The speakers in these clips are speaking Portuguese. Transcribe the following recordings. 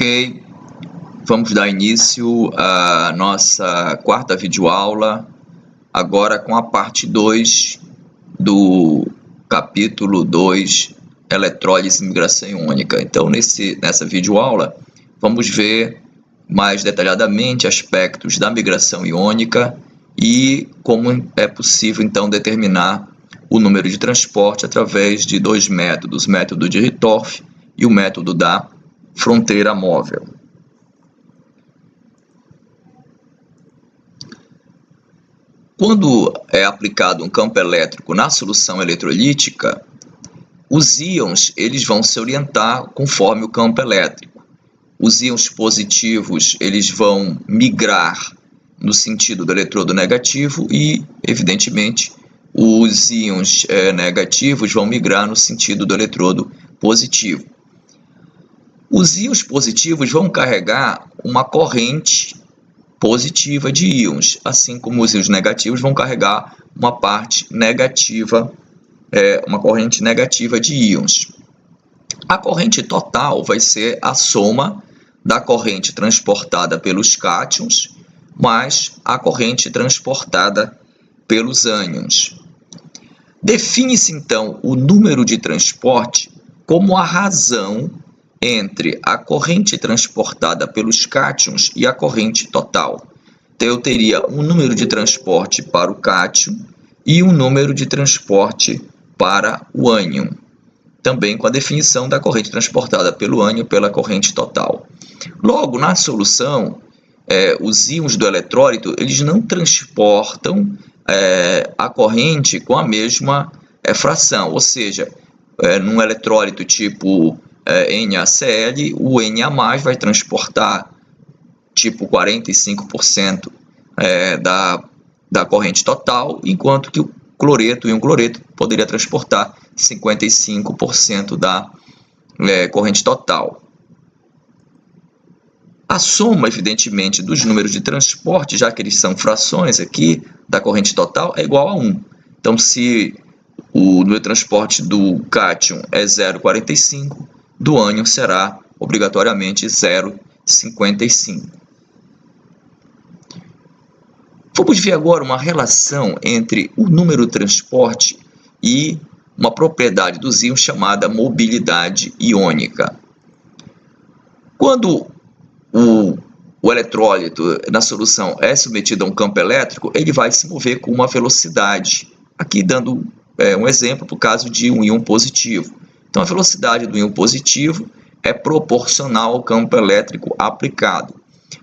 Ok, vamos dar início à nossa quarta videoaula, agora com a parte 2 do capítulo 2, Eletrólise e Migração Iônica. Então, nessa videoaula, vamos ver mais detalhadamente aspectos da migração iônica e como é possível, então, determinar o número de transporte através de dois métodos, o método de Rittorf e o método da fronteira móvel. Quando é aplicado um campo elétrico na solução eletrolítica, os íons eles vão se orientar conforme o campo elétrico. Os íons positivos eles vão migrar no sentido do eletrodo negativo e, evidentemente, os íons negativos vão migrar no sentido do eletrodo positivo. Os íons positivos vão carregar uma corrente positiva de íons, assim como os íons negativos vão carregar uma parte negativa, uma corrente negativa de íons. A corrente total vai ser a soma da corrente transportada pelos cátions mais a corrente transportada pelos ânions. Define-se então o número de transporte como a razão entre a corrente transportada pelos cátions e a corrente total. Então, eu teria um número de transporte para o cátion e um número de transporte para o ânion, também com a definição da corrente transportada pelo ânion pela corrente total. Logo, na solução, os íons do eletrólito eles não transportam a corrente com a mesma fração, ou seja, num eletrólito tipo NaCl, o Na+ vai transportar tipo 45% da corrente total, enquanto que o cloreto e um cloreto poderia transportar 55% da corrente total. A soma, evidentemente, dos números de transporte, já que eles são frações aqui da corrente total, é igual a 1. Então, se o número de transporte do cátion é 0,45, do ânion será obrigatoriamente 0,55. Vamos ver agora uma relação entre o número de transporte e uma propriedade dos íons chamada mobilidade iônica. Quando o eletrólito na solução é submetido a um campo elétrico, ele vai se mover com uma velocidade. Aqui dando um exemplo para o caso de um íon positivo. Então, a velocidade do íon positivo é proporcional ao campo elétrico aplicado.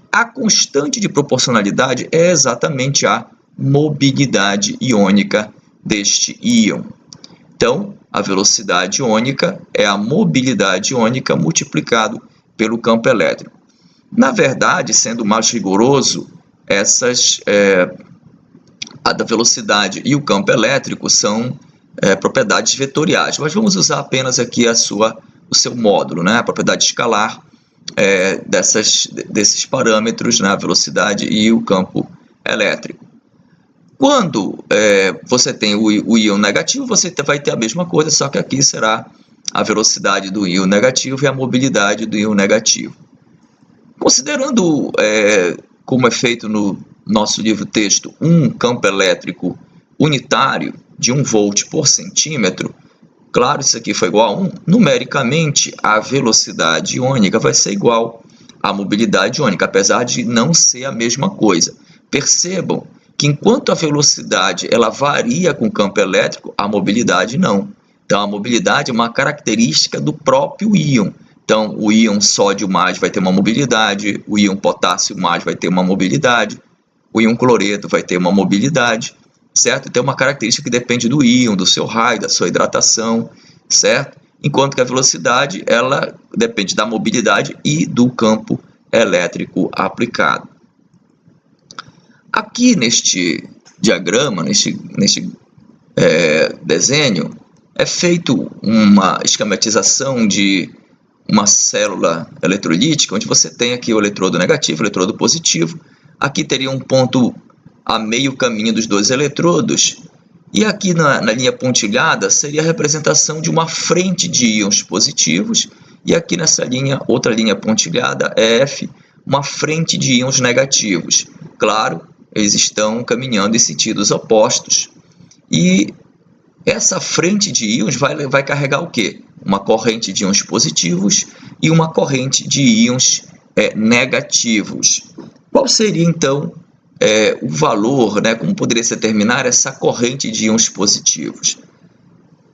A constante de proporcionalidade é exatamente a mobilidade iônica deste íon. Então, a velocidade iônica é a mobilidade iônica multiplicado pelo campo elétrico. Na verdade, sendo mais rigoroso, a da velocidade e o campo elétrico são propriedades vetoriais, mas vamos usar apenas aqui o seu módulo, a propriedade escalar desses parâmetros, a velocidade e o campo elétrico. Quando você tem o íon negativo, você vai ter a mesma coisa, só que aqui será a velocidade do íon negativo e a mobilidade do íon negativo. Considerando, como é feito no nosso livro-texto, um campo elétrico unitário de 1 volt por centímetro, claro, isso aqui foi igual a 1, numericamente a velocidade iônica vai ser igual à mobilidade iônica, apesar de não ser a mesma coisa. Percebam que enquanto a velocidade ela varia com o campo elétrico, a mobilidade não. Então, a mobilidade é uma característica do próprio íon. Então, o íon sódio mais vai ter uma mobilidade, o íon potássio mais vai ter uma mobilidade, o íon cloreto vai ter uma mobilidade, certo? Tem uma característica que depende do íon, do seu raio, da sua hidratação, certo? Enquanto que a velocidade, ela depende da mobilidade e do campo elétrico aplicado. Aqui neste diagrama, neste desenho, é feito uma esquematização de uma célula eletrolítica, onde você tem aqui o eletrodo negativo, o eletrodo positivo. Aqui teria um ponto a meio caminho dos dois eletrodos, e aqui na linha pontilhada seria a representação de uma frente de íons positivos e aqui nessa linha, outra linha pontilhada, F, uma frente de íons negativos. Claro, eles estão caminhando em sentidos opostos. E essa frente de íons vai carregar o quê? Uma corrente de íons positivos e uma corrente de íons negativos. Qual seria, então, o valor, né? Como poderia se determinar essa corrente de íons positivos?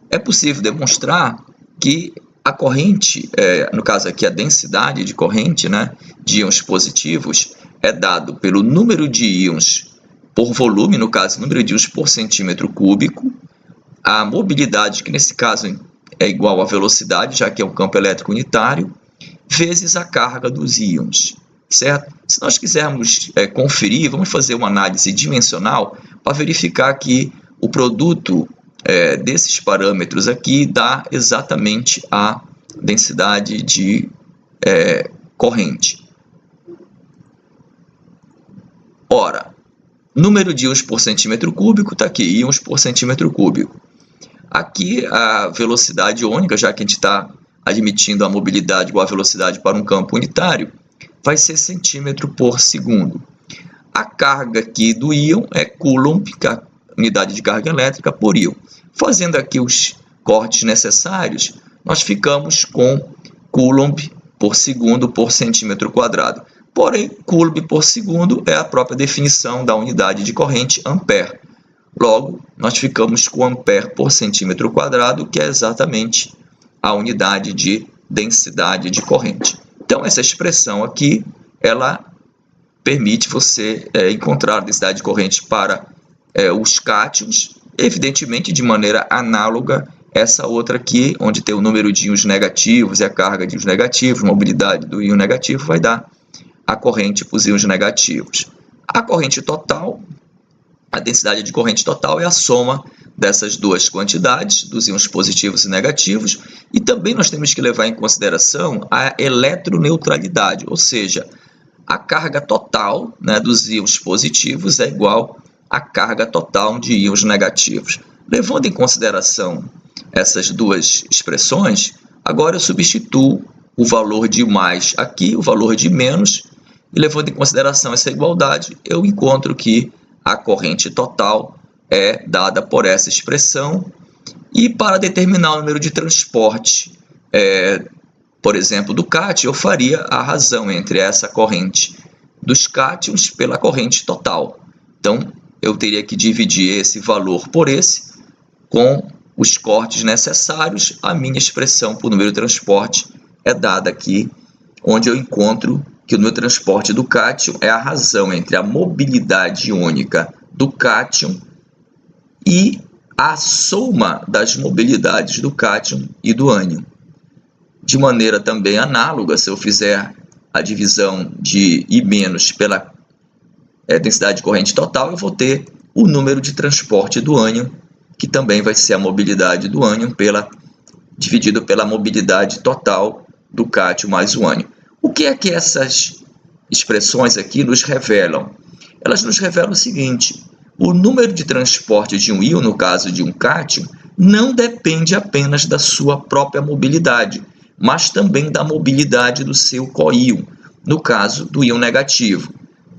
É possível demonstrar que a corrente, no caso aqui a densidade de corrente, né, de íons positivos, é dado pelo número de íons por volume, no caso, número de íons por centímetro cúbico, a mobilidade, que nesse caso é igual à velocidade, já que é um campo elétrico unitário, vezes a carga dos íons, certo? Se nós quisermos conferir, vamos fazer uma análise dimensional para verificar que o produto desses parâmetros aqui dá exatamente a densidade de corrente. Ora, número de íons por centímetro cúbico está aqui, íons por centímetro cúbico. Aqui a velocidade iônica, já que a gente está admitindo a mobilidade igual a velocidade para um campo unitário, vai ser centímetro por segundo. A carga aqui do íon é Coulomb, que é a unidade de carga elétrica, por íon. Fazendo aqui os cortes necessários, nós ficamos com Coulomb por segundo por centímetro quadrado. Porém, Coulomb por segundo é a própria definição da unidade de corrente, ampere. Logo, nós ficamos com ampere por centímetro quadrado, que é exatamente a unidade de densidade de corrente. Então, essa expressão aqui, ela permite você encontrar a densidade de corrente para os cátions, evidentemente de maneira análoga essa outra aqui, onde tem o número de íons negativos e a carga de íons negativos, mobilidade do íon negativo vai dar a corrente para os íons negativos. A corrente total, a densidade de corrente total é a soma dessas duas quantidades, dos íons positivos e negativos, e também nós temos que levar em consideração a eletroneutralidade, ou seja, a carga total, né, dos íons positivos é igual à carga total de íons negativos. Levando em consideração essas duas expressões, agora eu substituo o valor de mais aqui, o valor de menos, e levando em consideração essa igualdade, eu encontro que a corrente total é dada por essa expressão. E para determinar o número de transporte, por exemplo, do cátion, eu faria a razão entre essa corrente dos cátions pela corrente total. Então, eu teria que dividir esse valor por esse, com os cortes necessários. A minha expressão por número de transporte é dada aqui, onde eu encontro que o número de transporte do cátion é a razão entre a mobilidade iônica do cátion e a soma das mobilidades do cátion e do ânion. De maneira também análoga, se eu fizer a divisão de I- pela densidade de corrente total, eu vou ter o número de transporte do ânion, que também vai ser a mobilidade do ânion dividido pela mobilidade total do cátion mais o ânion. O que é que essas expressões aqui nos revelam? Elas nos revelam o seguinte: o número de transporte de um íon, no caso de um cátion, não depende apenas da sua própria mobilidade, mas também da mobilidade do seu coíon, no caso do íon negativo.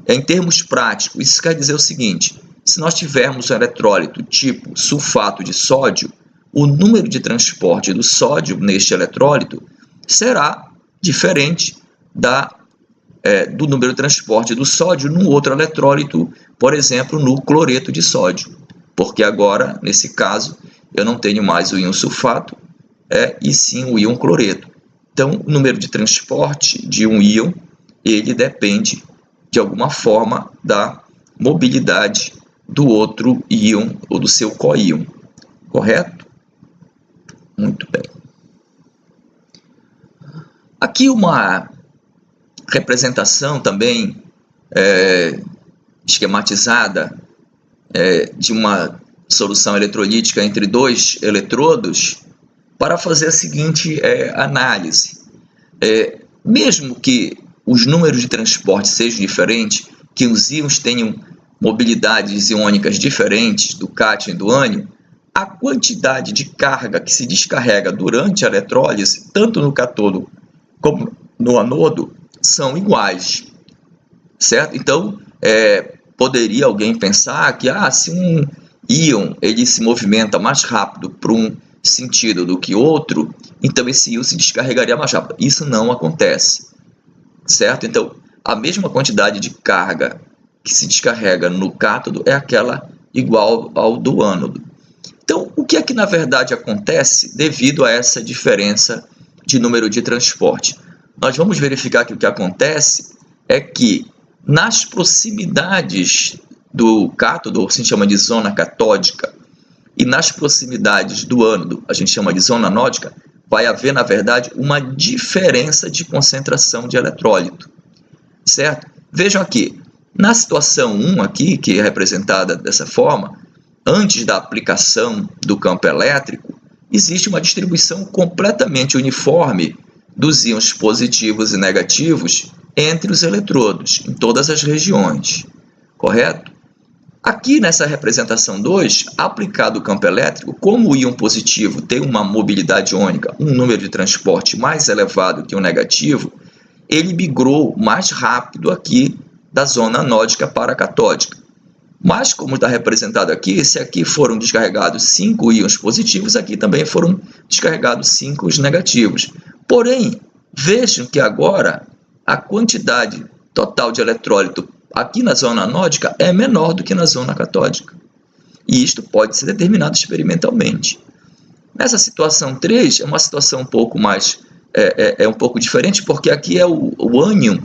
Em termos práticos, isso quer dizer o seguinte: se nós tivermos um eletrólito tipo sulfato de sódio, o número de transporte do sódio neste eletrólito será diferente do número de transporte do sódio num outro eletrólito, por exemplo, no cloreto de sódio, porque agora, nesse caso, eu não tenho mais o íon sulfato, e sim o íon cloreto. Então, o número de transporte de um íon, ele depende, de alguma forma, da mobilidade do outro íon ou do seu coíon, correto? Muito bem. Aqui uma representação também esquematizada de uma solução eletrolítica entre dois eletrodos para fazer a seguinte análise. Mesmo que os números de transporte sejam diferentes, que os íons tenham mobilidades iônicas diferentes do cátion e do ânion, a quantidade de carga que se descarrega durante a eletrólise, tanto no cátodo como no anodo, são iguais, certo? Então, poderia alguém pensar que se um íon ele se movimenta mais rápido para um sentido do que outro, então esse íon se descarregaria mais rápido. Isso não acontece, certo? Então, a mesma quantidade de carga que se descarrega no cátodo é aquela igual ao do ânodo. Então, o que é que na verdade acontece devido a essa diferença de número de transporte? Nós vamos verificar que o que acontece é que nas proximidades do cátodo, a gente chama de zona catódica, e nas proximidades do ânodo, a gente chama de zona anódica, vai haver, na verdade, uma diferença de concentração de eletrólito, certo? Vejam aqui, na situação 1 aqui, que é representada dessa forma, antes da aplicação do campo elétrico, existe uma distribuição completamente uniforme dos íons positivos e negativos entre os eletrodos, em todas as regiões, correto? Aqui nessa representação 2, aplicado o campo elétrico, como o íon positivo tem uma mobilidade iônica, um número de transporte mais elevado que o negativo, ele migrou mais rápido aqui da zona anódica para a catódica. Mas, como está representado aqui, se aqui foram descarregados 5 íons positivos, aqui também foram descarregados 5 negativos. Porém, vejam que agora a quantidade total de eletrólito aqui na zona anódica é menor do que na zona catódica. E isto pode ser determinado experimentalmente. Nessa situação 3, é uma situação um pouco mais um pouco diferente, porque aqui é o ânion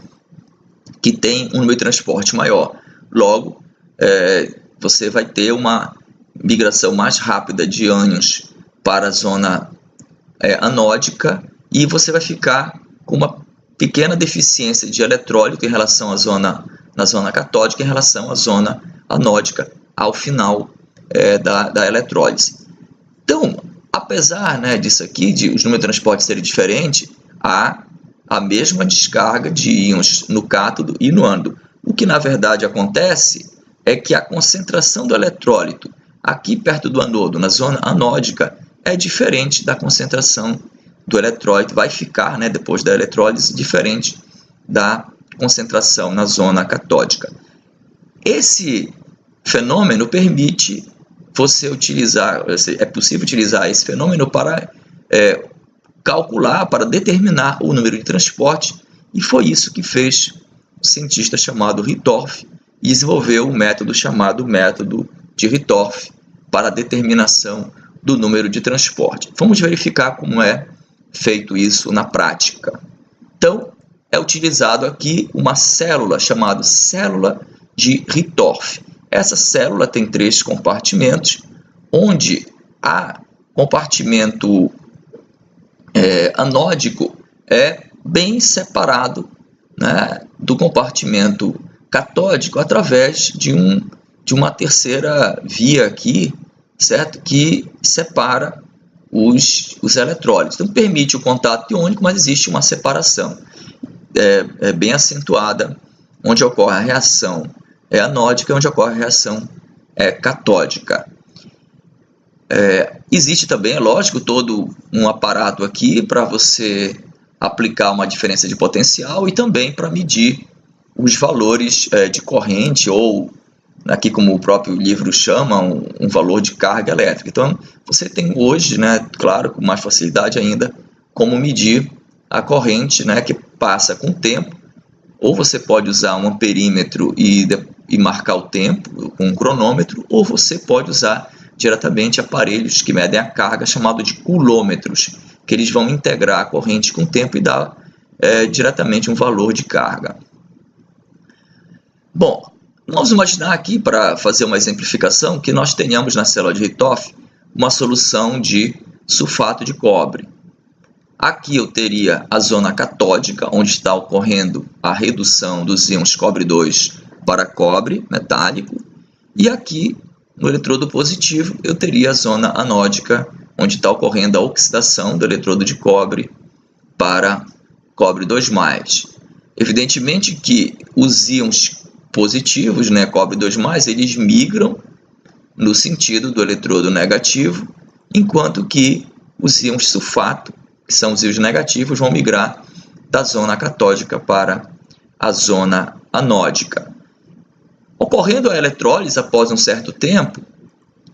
que tem um número de transporte maior. Logo, você vai ter uma migração mais rápida de ânions para a zona anódica e você vai ficar com uma pequena deficiência de eletrólito em relação na zona catódica em relação à zona anódica ao final da eletrólise. Então, apesar disso aqui, de os números de transporte serem diferentes, há a mesma descarga de íons no cátodo e no ânodo. O que na verdade acontece é que a concentração do eletrólito aqui perto do anodo, na zona anódica, é diferente da concentração do eletrólito, vai ficar, depois da eletrólise, diferente da concentração na zona catódica. Esse fenômeno permite você utilizar, é possível utilizar esse fenômeno para calcular, para determinar o número de transporte, e foi isso que fez o cientista chamado Rittorf e desenvolveu um método chamado método de Rittorf para a determinação do número de transporte. Vamos verificar como é feito isso na prática. Então, é utilizado aqui uma célula chamada célula de Rittorf. Essa célula tem 3 compartimentos, onde a compartimento anódico é bem separado do compartimento catódico através de uma terceira via aqui, certo? Que separa os eletrólitos. Então, permite o contato iônico, mas existe uma separação bem acentuada, onde ocorre a reação anódica e onde ocorre a reação catódica. Existe também, é lógico, todo um aparato aqui para você aplicar uma diferença de potencial e também para medir os valores de corrente ou, aqui como o próprio livro chama, um valor de carga elétrica. Então, você tem hoje, claro, com mais facilidade ainda, como medir a corrente que passa com o tempo, ou você pode usar um amperímetro e marcar o tempo com um cronômetro, ou você pode usar diretamente aparelhos que medem a carga, chamado de coulômetros, que eles vão integrar a corrente com o tempo e dar diretamente um valor de carga. Bom, vamos imaginar aqui, para fazer uma exemplificação, que nós tenhamos na célula de Rittorf uma solução de sulfato de cobre. Aqui eu teria a zona catódica, onde está ocorrendo a redução dos íons cobre 2 para cobre metálico, e aqui no eletrodo positivo eu teria a zona anódica, onde está ocorrendo a oxidação do eletrodo de cobre para cobre 2+. Evidentemente que os íons positivos, cobre 2+, eles migram no sentido do eletrodo negativo, enquanto que os íons sulfato, que são os íons negativos, vão migrar da zona catódica para a zona anódica. Ocorrendo a eletrólise após um certo tempo,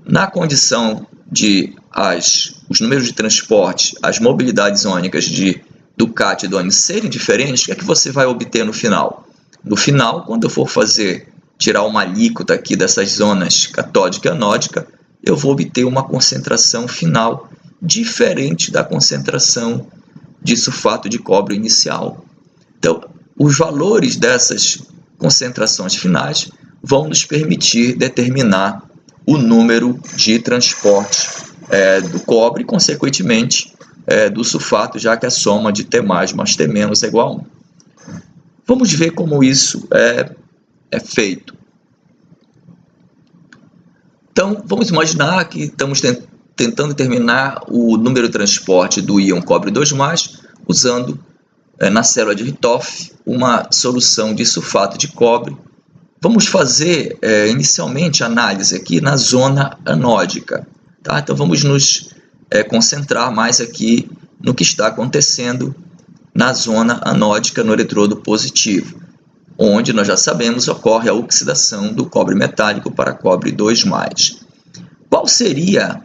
na condição de os números de transporte, as mobilidades iônicas do cátion e do ânion serem diferentes, o que é que você vai obter no final? No final, quando eu for tirar uma alíquota aqui dessas zonas catódica e anódica, eu vou obter uma concentração final diferente da concentração de sulfato de cobre inicial. Então, os valores dessas concentrações finais vão nos permitir determinar o número de transporte do cobre e, consequentemente, do sulfato, já que a soma de T mais T menos é igual a 1. Vamos ver como isso é feito. Então, vamos imaginar que estamos tentando determinar o número de transporte do íon cobre 2+, usando na célula de Rytoff uma solução de sulfato de cobre. Vamos fazer inicialmente análise aqui na zona anódica. Tá? Então vamos nos concentrar mais aqui no que está acontecendo na zona anódica no eletrodo positivo, onde nós já sabemos ocorre a oxidação do cobre metálico para cobre 2+. Qual seria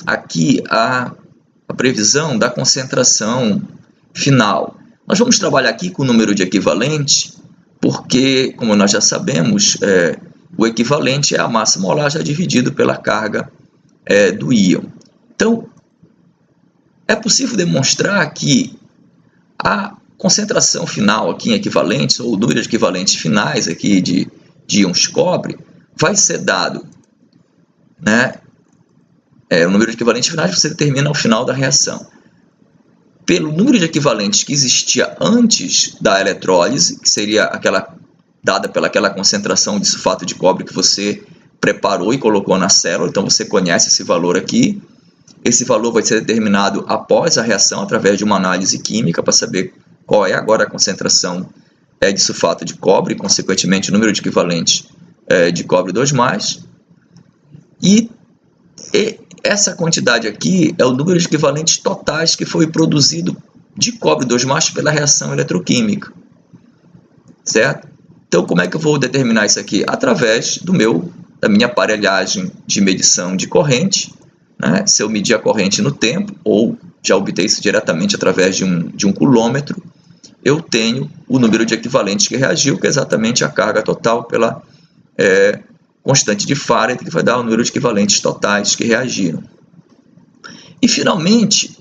aqui a previsão da concentração final? Nós vamos trabalhar aqui com o número de equivalente, porque, como nós já sabemos, o equivalente é a massa molar já dividido pela carga do íon. Então, é possível demonstrar que a concentração final aqui em equivalentes, ou o número de equivalentes finais aqui de íons cobre, vai ser dado, né? O número de equivalentes finais você determina ao final da reação pelo número de equivalentes que existia antes da eletrólise, que seria aquela dada pelaquela concentração de sulfato de cobre que você preparou e colocou na célula. Então você conhece esse valor aqui. Esse valor vai ser determinado após a reação através de uma análise química para saber qual é agora a concentração de sulfato de cobre e, consequentemente, o número de equivalentes de cobre 2+. E essa quantidade aqui é o número de equivalentes totais que foi produzido de cobre 2+ pela reação eletroquímica. Certo? Então, como é que eu vou determinar isso aqui? Através da minha aparelhagem de medição de corrente, né? Se eu medir a corrente no tempo, ou já obter isso diretamente através de um coulommetro, eu tenho o número de equivalentes que reagiu, que é exatamente a carga total pela constante de Faraday, que vai dar o número de equivalentes totais que reagiram. E, finalmente,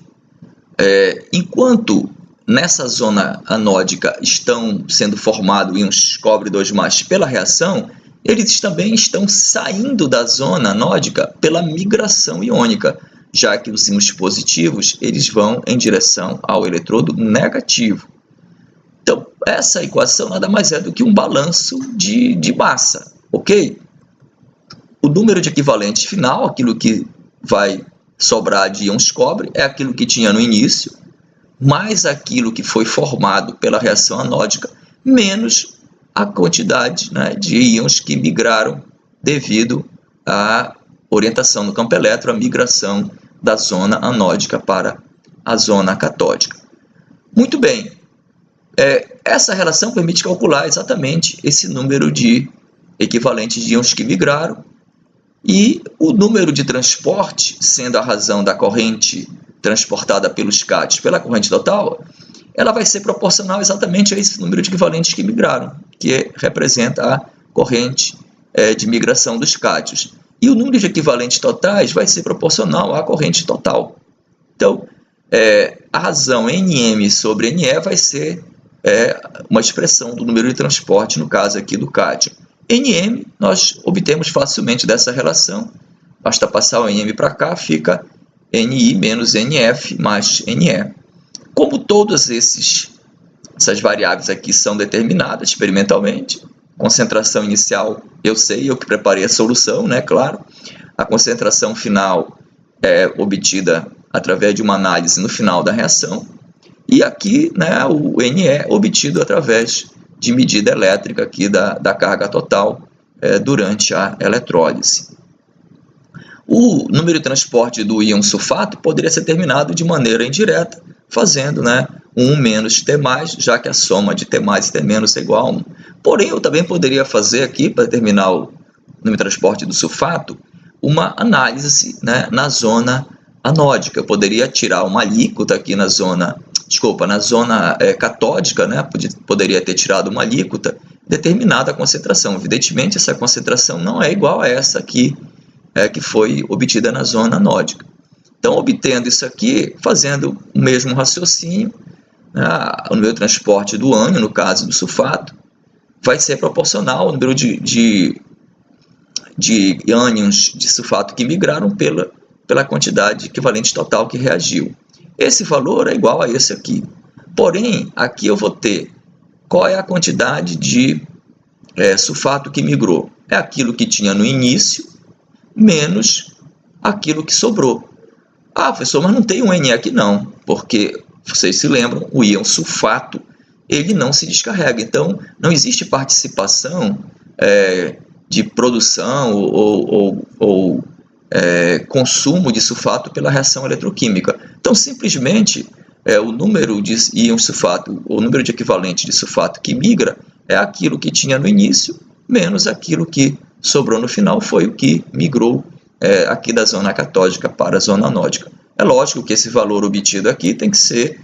enquanto nessa zona anódica estão sendo formados íons cobre 2+ pela reação, eles também estão saindo da zona anódica pela migração iônica, já que os íons positivos eles vão em direção ao eletrodo negativo. Então, essa equação nada mais é do que um balanço de massa, ok? O número de equivalentes final, aquilo que vai sobrar de íons cobre, é aquilo que tinha no início, mais aquilo que foi formado pela reação anódica, menos a quantidade, né, de íons que migraram devido à orientação no campo elétrico, a migração da zona anódica para a zona catódica. Muito bem, essa relação permite calcular exatamente esse número de equivalentes de íons que migraram, e o número de transporte, sendo a razão da corrente transportada pelos cátions pela corrente total, ela vai ser proporcional exatamente a esse número de equivalentes que migraram, que representa a corrente de migração dos cátions. E o número de equivalentes totais vai ser proporcional à corrente total. Então, a razão Nm sobre Ne vai ser uma expressão do número de transporte, no caso aqui do cátion. Nm nós obtemos facilmente dessa relação, basta passar o Nm para cá, fica Ni menos Nf mais Ne. Como todas essas variáveis aqui são determinadas experimentalmente, concentração inicial eu sei, eu que preparei a solução, né, claro. A concentração final é obtida através de uma análise no final da reação, e aqui, né, o Ne é obtido através de medida elétrica aqui da carga total durante a eletrólise. O número de transporte do íon sulfato poderia ser determinado de maneira indireta, fazendo, né, 1 menos T+, já que a soma de T+ e T- é igual a 1. Porém, eu também poderia fazer aqui, para determinar o número de transporte do sulfato, uma análise, né, na zona anódica. Eu poderia tirar uma alíquota aqui na zona, catódica, né, poderia ter tirado uma alíquota, determinada a concentração. Evidentemente, essa concentração não é igual a essa aqui, que foi obtida na zona anódica. Então, obtendo isso aqui, fazendo o mesmo raciocínio, o número de transporte do ânion, no caso do sulfato, vai ser proporcional ao número de ânions de sulfato que migraram pela quantidade equivalente total que reagiu. Esse valor é igual a esse aqui. Porém, aqui eu vou ter qual é a quantidade de sulfato que migrou. É aquilo que tinha no início, menos aquilo que sobrou. Ah, professor, mas não tem um Ne aqui não, porque vocês se lembram, o íon sulfato, ele não se descarrega. Então, não existe participação de produção ou consumo de sulfato pela reação eletroquímica. Então, simplesmente, o número de íons sulfato, o número de equivalente de sulfato que migra, é aquilo que tinha no início, menos aquilo que sobrou no final, foi o que migrou aqui da zona catódica para a zona anódica. É lógico que esse valor obtido aqui tem que ser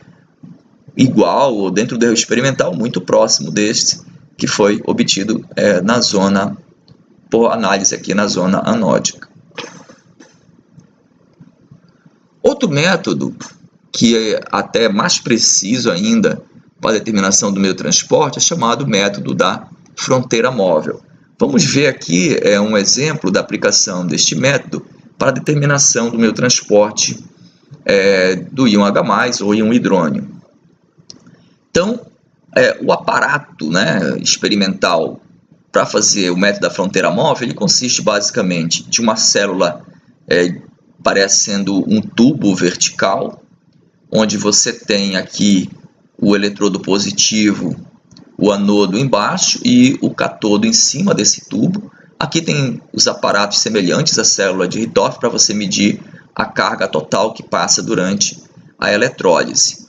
igual, ou dentro do erro experimental, muito próximo deste que foi obtido na zona, por análise aqui na zona anódica. Outro método, que é até mais preciso ainda para a determinação do meio de transporte, é chamado método da fronteira móvel. Vamos ver aqui um exemplo da aplicação deste método para a determinação do meio de transporte do íon H+, ou íon hidrônio. Então, o aparato, né, experimental para fazer o método da fronteira móvel, ele consiste basicamente de uma célula parecendo um tubo vertical, onde você tem aqui o eletrodo positivo, o anodo embaixo e o catodo em cima desse tubo. Aqui tem os aparatos semelhantes à célula de Hittorf para você medir a carga total que passa durante a eletrólise.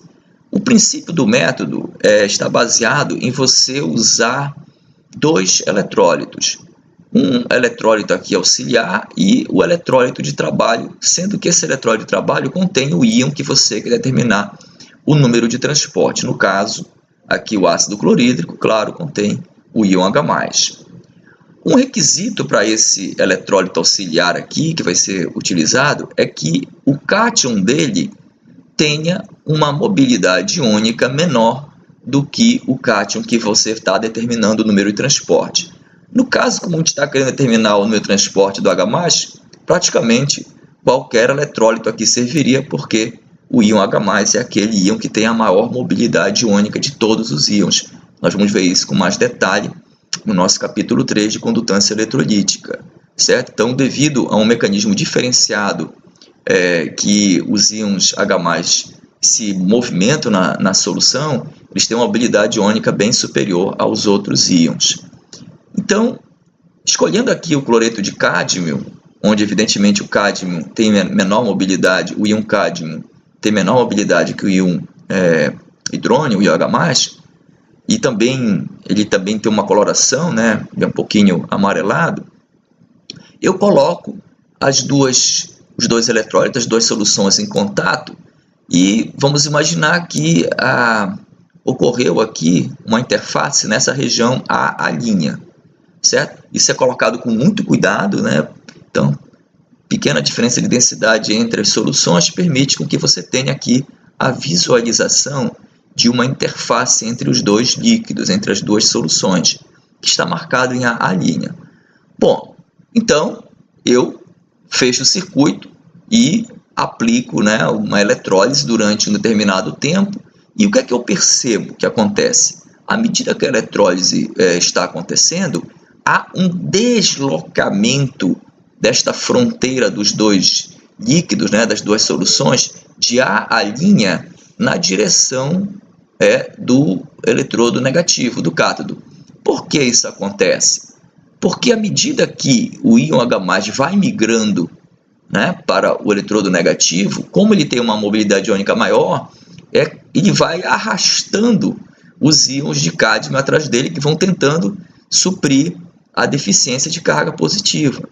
O princípio do método está baseado em você usar 2 eletrólitos. Um eletrólito aqui auxiliar e o eletrólito de trabalho, sendo que esse eletrólito de trabalho contém o íon que você quer determinar o número de transporte. No caso, aqui o ácido clorídrico, claro, contém o íon H+. Um requisito para esse eletrólito auxiliar aqui, que vai ser utilizado, é que o cátion dele tenha uma mobilidade iônica menor do que o cátion que você está determinando o número de transporte. No caso, como a gente está querendo determinar o número de transporte do H+, praticamente qualquer eletrólito aqui serviria, porque o íon H+ é aquele íon que tem a maior mobilidade iônica de todos os íons. Nós vamos ver isso com mais detalhe no nosso capítulo 3 de condutância eletrolítica, certo? Então, devido a um mecanismo diferenciado que os íons H+ se movimentam na solução, eles têm uma mobilidade iônica bem superior aos outros íons. Então, escolhendo aqui o cloreto de cádmio, onde evidentemente o cádmio tem menor mobilidade, o íon cádmio tem menor mobilidade que o íon hidrônio, o íon H+, e ele também tem uma coloração, né, um pouquinho amarelado, eu coloco os dois eletrólitos, as 2 soluções em contato, e vamos imaginar que ocorreu aqui uma interface nessa região A', certo? Isso é colocado com muito cuidado, né? Então, pequena diferença de densidade entre as soluções permite com que você tenha aqui a visualização de uma interface entre os 2 líquidos, entre as 2 soluções, que está marcado em A'. Bom, então eu fecho o circuito e aplico, né, uma eletrólise durante um determinado tempo. E o que é que eu percebo que acontece? À medida que a eletrólise está acontecendo, há um deslocamento desta fronteira dos 2 líquidos, né, das 2 soluções, de A' na direção do eletrodo negativo, do cátodo. Por que isso acontece? Porque à medida que o íon H+ vai migrando, né, para o eletrodo negativo, como ele tem uma mobilidade iônica maior, ele vai arrastando os íons de cádmio atrás dele, que vão tentando suprir a deficiência de carga positiva.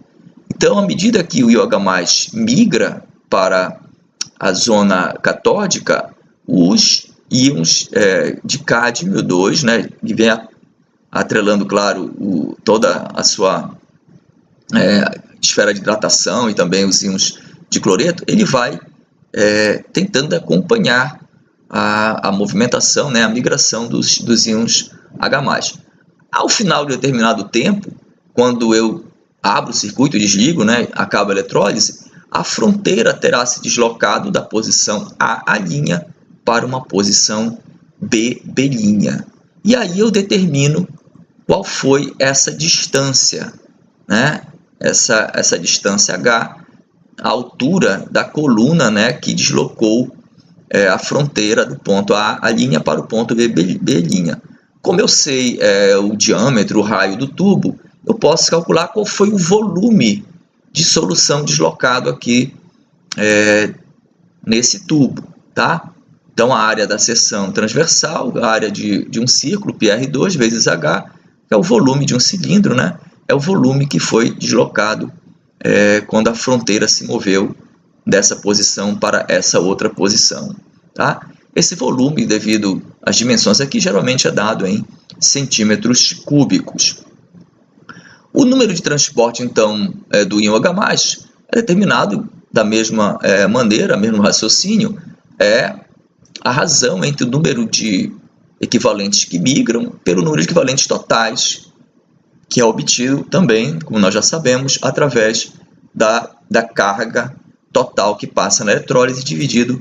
Então, à medida que o IOH+ migra para a zona catódica, os íons de cádmio 2, né, que vem atrelando, claro, toda a sua esfera de hidratação e também os íons de cloreto, ele vai tentando acompanhar a movimentação, né, a migração dos íons H+. Ao final de determinado tempo, quando eu abro o circuito e desligo, né, acaba a eletrólise, a fronteira terá se deslocado da posição A' para uma posição B'. E aí eu determino qual foi essa distância, né? Essa distância H, a altura da coluna, né, que deslocou a fronteira do ponto A' para o ponto B'. Como eu sei o diâmetro, o raio do tubo, eu posso calcular qual foi o volume de solução deslocado aqui nesse tubo, tá? Então, a área da seção transversal, a área de um círculo, PR2 vezes H, é o volume de um cilindro, né? É o volume que foi deslocado quando a fronteira se moveu dessa posição para essa outra posição, tá? Esse volume, devido às dimensões aqui, geralmente é dado em centímetros cúbicos. O número de transporte, então, do íon H+, é determinado da mesma maneira, mesmo raciocínio, a razão entre o número de equivalentes que migram pelo número de equivalentes totais, que é obtido também, como nós já sabemos, através da carga total que passa na eletrólise, dividido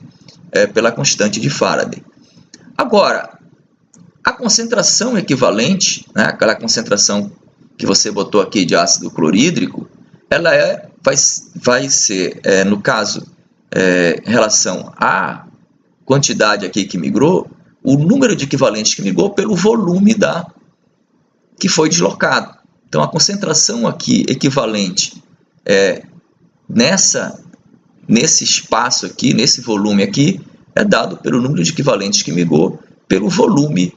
pela constante de Faraday. Agora, a concentração equivalente, né, aquela concentração que você botou aqui de ácido clorídrico, ela vai ser, no caso, em relação à quantidade aqui que migrou, o número de equivalentes que migrou pelo volume que foi deslocado. Então, a concentração aqui equivalente nesse espaço aqui, nesse volume aqui, é dado pelo número de equivalentes que migrou pelo volume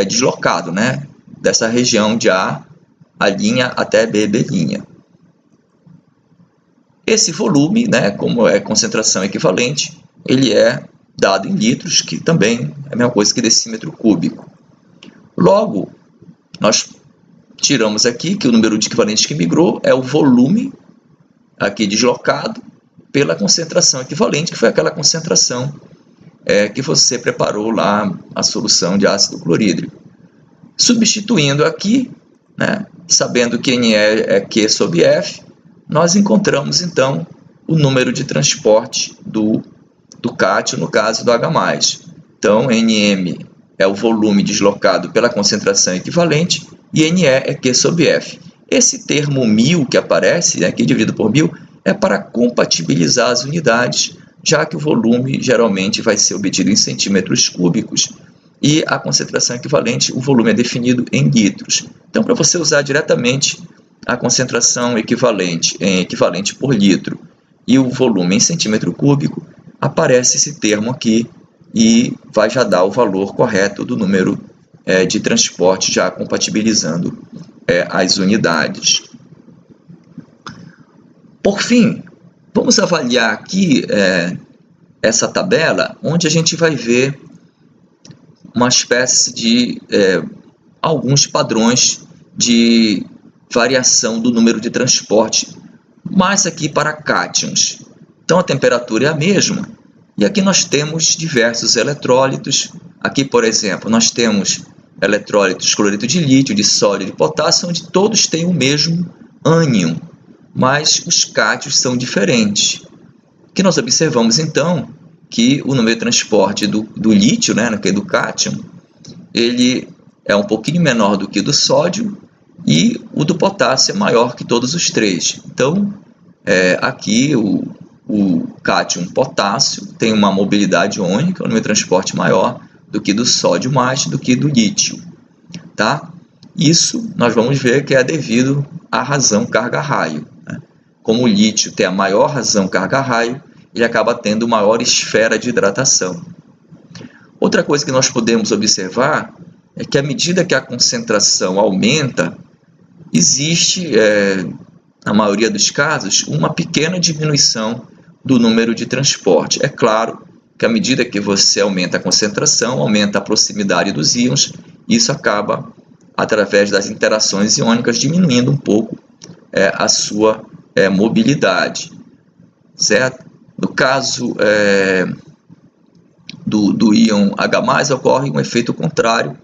deslocado, né? Dessa região de A' até B'. Esse volume, né, como é concentração equivalente, ele é dado em litros, que também é a mesma coisa que decímetro cúbico. Logo, nós tiramos aqui que o número de equivalentes que migrou é o volume aqui deslocado pela concentração equivalente, que foi aquela concentração que você preparou lá a solução de ácido clorídrico. Substituindo aqui, né, sabendo que NE é Q sobre F, nós encontramos então o número de transporte do cátion, no caso do H+. Então, Nm é o volume deslocado pela concentração equivalente e Ne é Q sobre F. Esse termo 1000 que aparece, aqui dividido por 1000, é para compatibilizar as unidades, já que o volume geralmente vai ser obtido em centímetros cúbicos e a concentração equivalente, o volume é definido em litros. Então, para você usar diretamente a concentração equivalente em equivalente por litro e o volume em centímetro cúbico, aparece esse termo aqui e vai já dar o valor correto do número de transporte, já compatibilizando as unidades. Por fim, vamos avaliar aqui essa tabela, onde a gente vai ver uma espécie de alguns padrões de variação do número de transporte, mas aqui para cátions. Então, a temperatura é a mesma, e aqui nós temos diversos eletrólitos. Aqui, por exemplo, nós temos eletrólitos cloreto de lítio, de sódio e de potássio, onde todos têm o mesmo ânion, mas os cátions são diferentes. Aqui nós observamos, então, que o número de transporte do lítio, né, do cátion, ele é um pouquinho menor do que do sódio, e o do potássio é maior que todos os três. Então, aqui o cátion potássio tem uma mobilidade iônica, um número de transporte maior do que do sódio mais do que do lítio, tá? Isso nós vamos ver que é devido à razão carga-raio, né? Como o lítio tem a maior razão carga-raio, ele acaba tendo maior esfera de hidratação. Outra coisa que nós podemos observar é que à medida que a concentração aumenta, existe, na maioria dos casos, uma pequena diminuição do número de transporte. É claro que à medida que você aumenta a concentração, aumenta a proximidade dos íons, isso acaba, através das interações iônicas, diminuindo um pouco a sua mobilidade, certo? No caso do íon H+, ocorre um efeito contrário,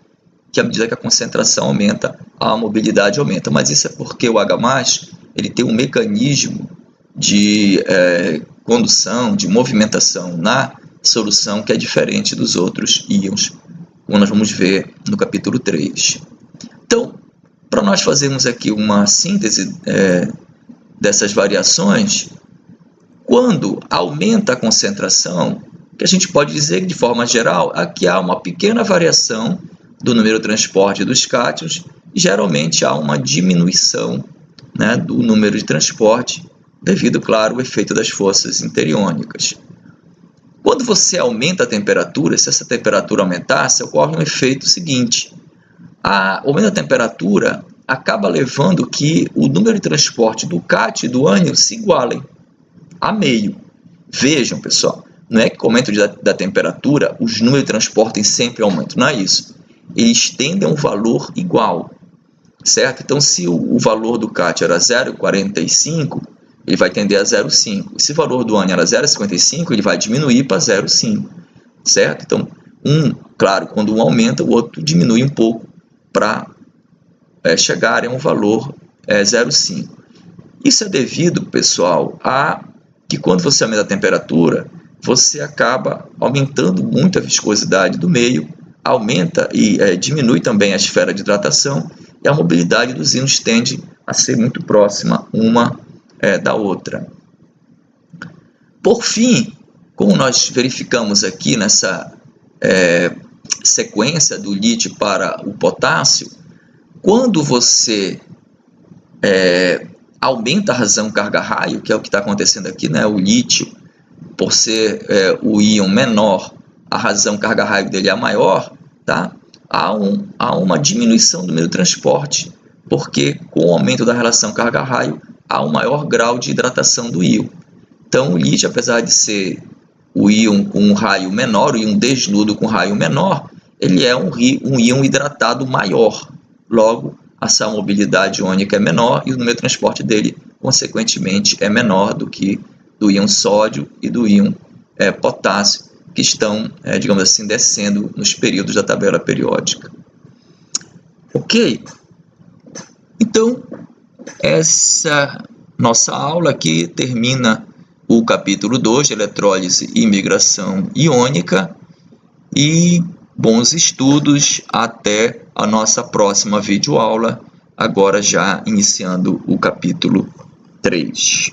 que à medida que a concentração aumenta, a mobilidade aumenta. Mas isso é porque o H+, ele tem um mecanismo de condução, de movimentação na solução que é diferente dos outros íons, como nós vamos ver no capítulo 3. Então, para nós fazermos aqui uma síntese dessas variações, quando aumenta a concentração, que a gente pode dizer que, de forma geral, aqui há uma pequena variação do número de transporte dos cátions e geralmente há uma diminuição, né, do número de transporte devido, claro, ao efeito das forças interiônicas. Quando você aumenta a temperatura, se essa temperatura aumentasse, ocorre um efeito seguinte. O aumento da temperatura acaba levando que o número de transporte do cátion e do ânion se igualem a meio. Vejam, pessoal, não é que com o aumento da temperatura os números de transporte sempre aumentam, não é isso. Eles tendem a um valor igual, certo? Então, se o valor do cátion era 0,45, ele vai tender a 0,5. Se o valor do ânion era 0,55, ele vai diminuir para 0,5, certo? Então, claro, quando um aumenta, o outro diminui um pouco para chegar a um valor 0,5. Isso é devido, pessoal, a que quando você aumenta a temperatura, você acaba aumentando muito a viscosidade do meio, aumenta e diminui também a esfera de hidratação, e a mobilidade dos íons tende a ser muito próxima uma da outra. Por fim, como nós verificamos aqui nessa sequência do lítio para o potássio, quando você aumenta a razão carga-raio, que é o que está acontecendo aqui, né? O lítio, por ser o íon menor, a razão carga-raio dele é maior, tá? Há uma diminuição do número de transporte, porque com o aumento da relação carga-raio, há um maior grau de hidratação do íon. Então, o lítio, apesar de ser o íon com um raio menor, o íon desnudo com raio menor, ele é um íon hidratado maior. Logo, essa mobilidade iônica é menor e o número de transporte dele, consequentemente, é menor do que do íon sódio e do íon potássio, que estão, digamos assim, descendo nos períodos da tabela periódica. Ok? Então, essa nossa aula aqui termina o capítulo 2 de eletrólise e migração iônica, e bons estudos até a nossa próxima videoaula, agora já iniciando o capítulo 3.